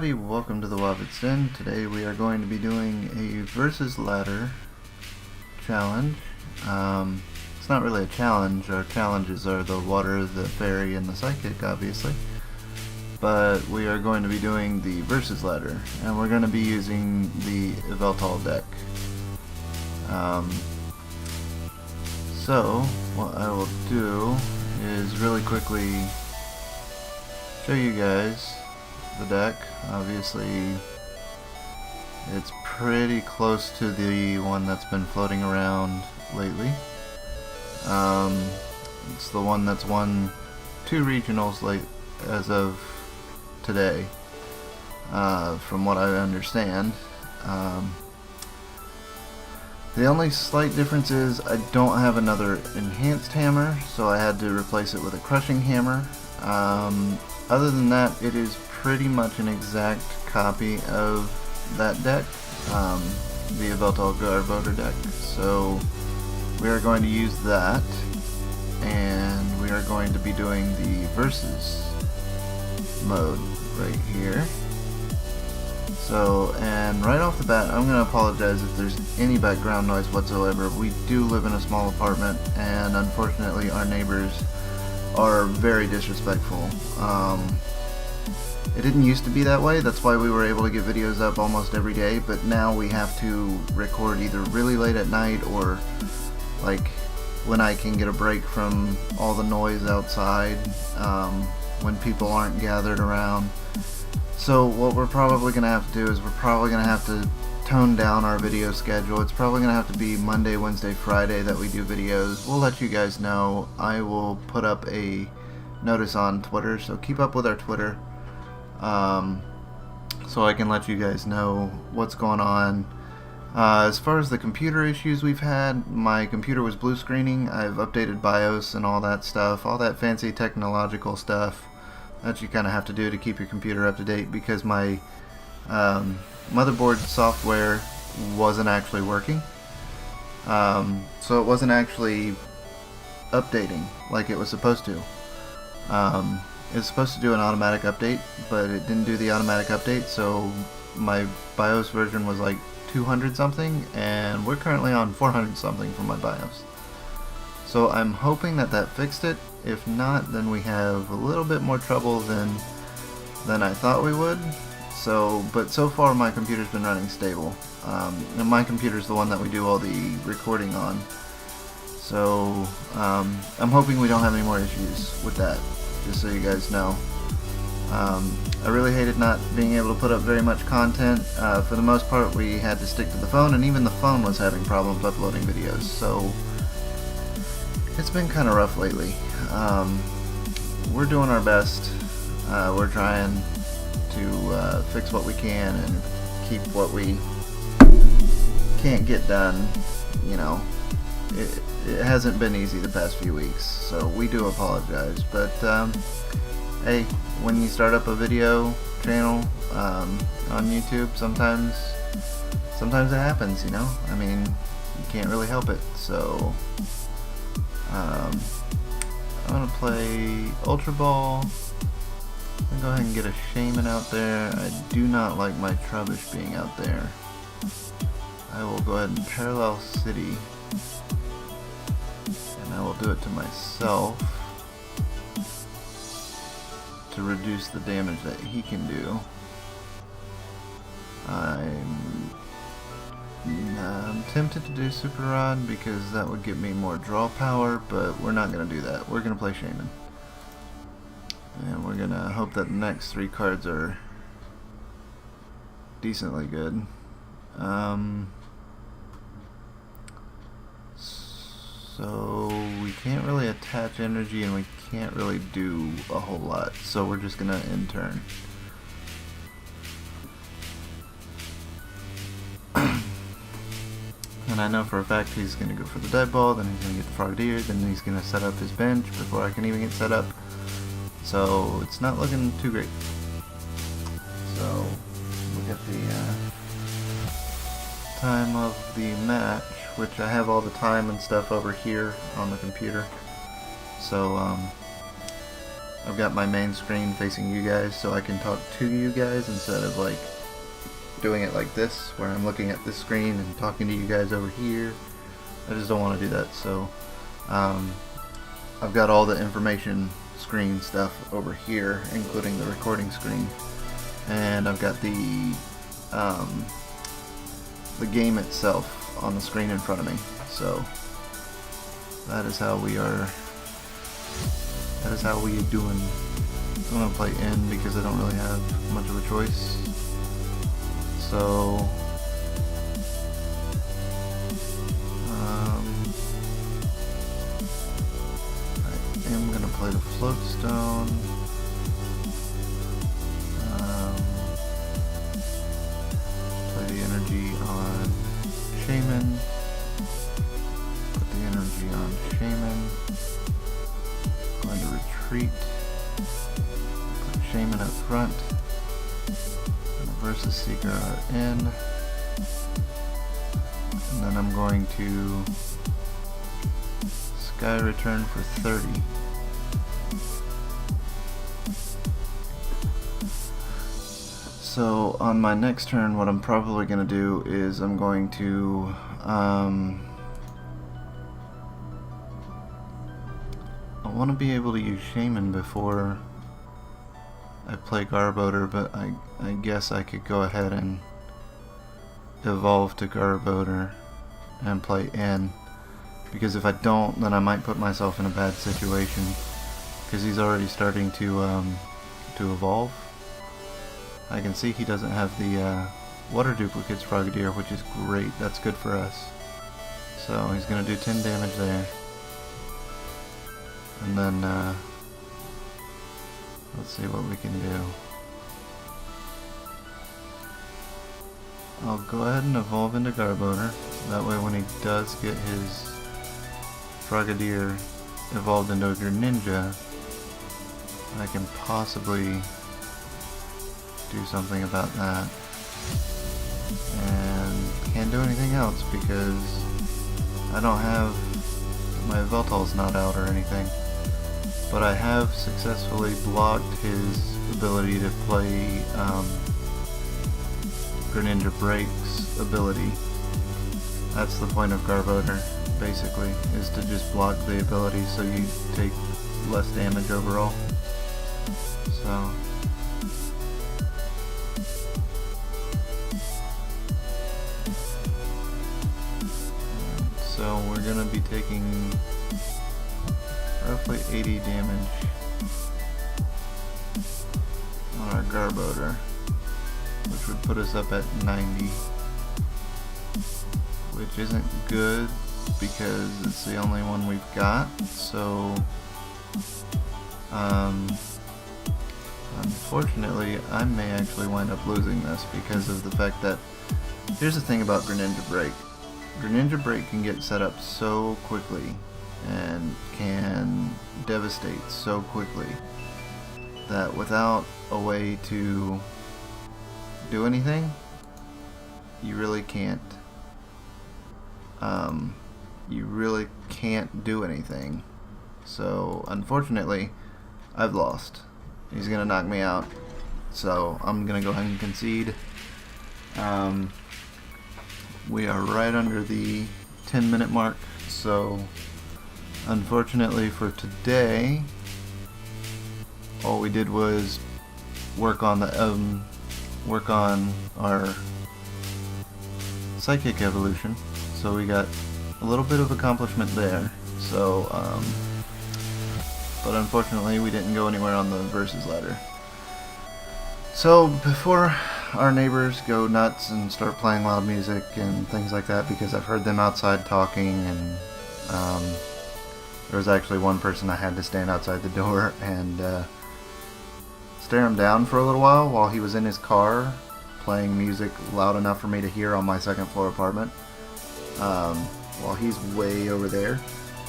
everybody, welcome to the Wabbit's Den. Today we are going to be doing a versus ladder challenge. It's not really a challenge. Our challenges are the water, the fairy, and the psychic, obviously. But we are going to be doing the versus ladder, and we're going to be using the Veltal deck. So what I will do is really quickly show you guys the deck. Obviously it's pretty close to the one that's been floating around lately. It's the one that's won 2 regionals late as of today, from what I understand. The only slight difference is I don't have another enhanced hammer, so I had to replace it with a crushing hammer. Other than that, it is pretty much an exact copy of that deck, the Veltal Garboder deck. So we are going to use that, and we are going to be doing the versus mode right here. So, and right off the bat, I'm going to apologize if there's any background noise whatsoever. We do live in a small apartment, and unfortunately our neighbors are very disrespectful. It didn't used to be that way. That's why we were able to get videos up almost every day, but now we have to record either really late at night or like when I can get a break from all the noise outside, when people aren't gathered around. So what we're probably going to have to do is we're probably going to have to tone down our video schedule. It's probably going to have to be Monday, Wednesday, Friday that we do videos. We'll let you guys know. I will put up a notice on Twitter, so keep up with our Twitter, so I can let you guys know what's going on. As far as the computer issues we've had, my computer was blue screening. I've updated BIOS and all that stuff, all that fancy technological stuff that you kind of have to do to keep your computer up to date, because my motherboard software wasn't actually working. So it wasn't actually updating like it was supposed to. It was supposed to do an automatic update, but it didn't do the automatic update, so my BIOS version was like 200 something, and we're currently on 400 something for my BIOS. So I'm hoping that that fixed it. If not, then we have a little bit more trouble than I thought we would. So, but so far my computer's been running stable. And my computer's the one that we do all the recording on. So I'm hoping we don't have any more issues with that, just so you guys know. I really hated not being able to put up very much content. For the most part we had to stick to the phone, and even the phone was having problems uploading videos. So it's been kind of rough lately. We're doing our best. We're trying to fix what we can and keep what we can't get done. You know, it hasn't been easy the past few weeks, so we do apologize. But hey, when you start up a video channel on YouTube, sometimes it happens, you know? I mean, you can't really help it. So I'm gonna play Ultra Ball. I'm gonna go ahead and get a Shaman out there. I do not like my Trubbish being out there. I will go ahead and Parallel City, and I will do it to myself to reduce the damage that he can do. I'm tempted to do Super Rod because that would give me more draw power, but we're not going to do that. We're going to play Shaman. And we're going to hope that the next 3 cards are decently good. So we can't really attach energy, and we can't really do a whole lot. So we're just going to end turn. And I know for a fact he's going to go for the Dead Ball, then he's going to get the Frogadier, then he's going to set up his bench before I can even get set up. So it's not looking too great. So look at the time of the match, which I have all the time and stuff over here on the computer. So I've got my main screen facing you guys so I can talk to you guys instead of like doing it like this, where I'm looking at this screen and talking to you guys over here. I just don't want to do that, so I've got all the information screen stuff over here, including the recording screen, and I've got the game itself on the screen in front of me. So that is how we are. That is how we are doing. I'm gonna play in because I don't really have much of a choice. So I am gonna play the floatstone. Play the energy on Shaman. Put the energy on Shaman. Going to retreat. Put Shaman up front. And the Versus Seeker are in. And then I'm going to Sky Return for 30. So on my next turn, what I'm probably going to do is I'm going to I want to be able to use Shaman before I play Garbodor, but I guess I could go ahead and evolve to Garbodor and play in, because if I don't, then I might put myself in a bad situation, because he's already starting to evolve. I can see he doesn't have the water duplicates Frogadier, which is great. That's good for us. So he's going to do 10 damage there. And then, let's see what we can do. I'll go ahead and evolve into Garbodor. That way when he does get his Frogadier evolved into a Greninja, I can possibly do something about that. And can't do anything else because I don't have, my Veltal's not out or anything. But I have successfully blocked his ability to play Greninja Break's ability. That's the point of Garbodor, basically, is to just block the ability so you take less damage overall. So we're going to be taking roughly 80 damage on our Garbodor, which would put us up at 90, which isn't good because it's the only one we've got. So unfortunately I may actually wind up losing this because of the fact that, here's the thing about Greninja Break. Greninja Break can get set up so quickly and can devastate so quickly that without a way to do anything, you really can't do anything. So unfortunately, I've lost. He's gonna knock me out, so I'm gonna go ahead and concede. We are right under the 10-minute mark, so unfortunately for today, all we did was work on our psychic evolution. So we got a little bit of accomplishment there. So, but unfortunately, we didn't go anywhere on the versus ladder. So before our neighbors go nuts and start playing loud music and things like that, because I've heard them outside talking, and there was actually one person I had to stand outside the door and stare him down for a little while he was in his car playing music loud enough for me to hear on my second floor apartment, while he's way over there.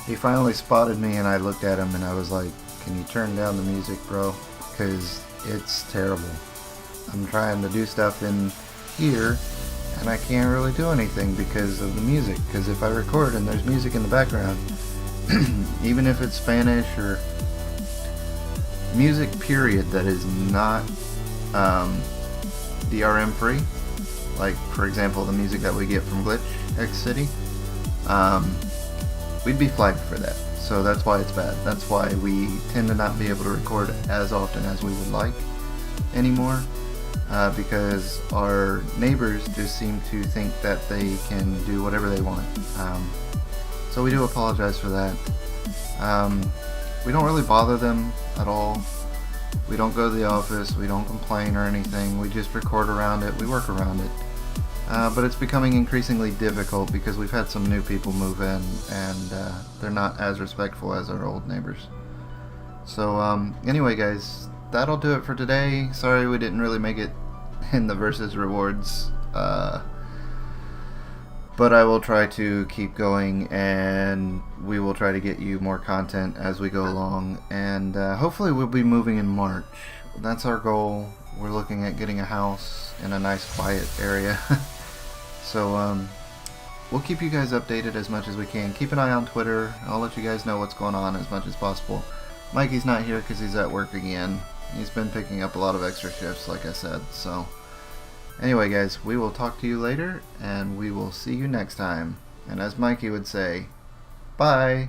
He finally spotted me and I looked at him and I was like, can you turn down the music, bro? Because it's terrible. I'm trying to do stuff in here and I can't really do anything because of the music. Because if I record and there's music in the background, even if it's Spanish or music period that is not DRM free, like for example the music that we get from Glitch X City, we'd be flagged for that. So that's why it's bad. That's why we tend to not be able to record as often as we would like anymore, because our neighbors just seem to think that they can do whatever they want. So we do apologize for that. We don't really bother them at all. We don't go to the office, we don't complain or anything, we just record around it, we work around it. But it's becoming increasingly difficult because we've had some new people move in, and they're not as respectful as our old neighbors. So anyway guys, that'll do it for today. Sorry we didn't really make it in the versus rewards, but I will try to keep going, and we will try to get you more content as we go along, and hopefully we'll be moving in March. That's our goal. We're looking at getting a house in a nice quiet area. So we'll keep you guys updated as much as we can. Keep an eye on Twitter. I'll let you guys know what's going on as much as possible. Mikey's not here because he's at work again. He's been picking up a lot of extra shifts, like I said. So anyway guys, we will talk to you later, and we will see you next time. And as Mikey would say, bye!